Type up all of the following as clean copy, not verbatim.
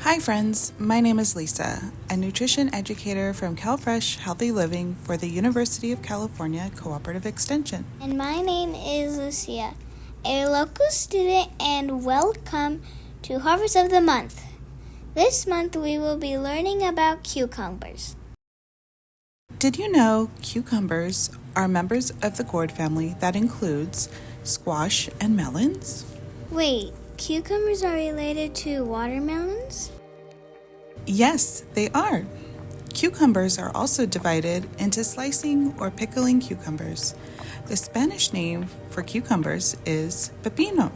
Hi friends, my name is Lisa, a nutrition educator from CalFresh Healthy Living for the University of California Cooperative Extension. And my name is Lucia, a local student, and welcome to Harvest of the Month. This month we will be learning about cucumbers. Did you know cucumbers are members of the gourd family that includes squash and melons? Wait, cucumbers are related to watermelons? Yes, they are. Cucumbers are also divided into slicing or pickling cucumbers. The Spanish name for cucumbers is pepino.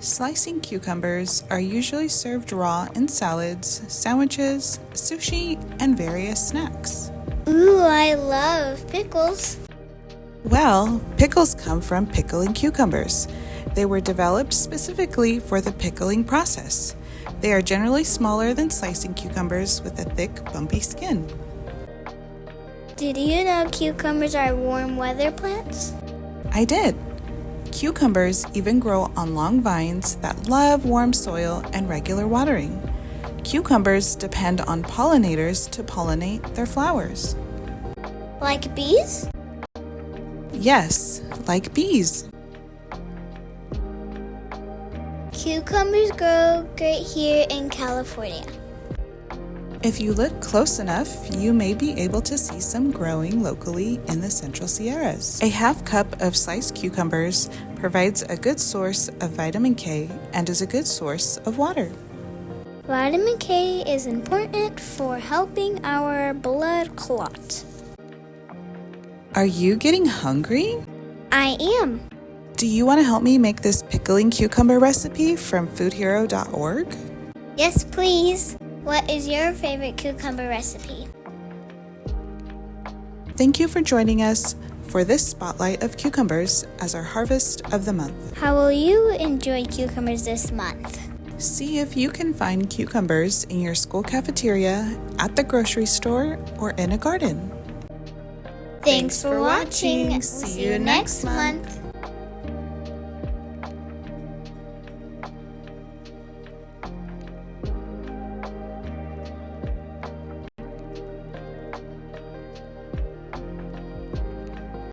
Slicing cucumbers are usually served raw in salads, sandwiches, sushi, and various snacks. Ooh, I love pickles. Well, pickles come from pickling cucumbers. They were developed specifically for the pickling process. They are generally smaller than slicing cucumbers with a thick, bumpy skin. Did you know cucumbers are warm weather plants? I did. Cucumbers even grow on long vines that love warm soil and regular watering. Cucumbers depend on pollinators to pollinate their flowers. Like bees? Yes, like bees. Cucumbers grow great here in California. If you look close enough, you may be able to see some growing locally in the Central Sierras. A half cup of sliced cucumbers provides a good source of vitamin K and is a good source of water. Vitamin K is important for helping our blood clot. Are you getting hungry? I am. Do you want to help me make this pickling cucumber recipe from foodhero.org? Yes, please. What is your favorite cucumber recipe? Thank you for joining us for this spotlight of cucumbers as our harvest of the month. How will you enjoy cucumbers this month? See if you can find cucumbers in your school cafeteria, at the grocery store, or in a garden. Thanks for watching. See you next month.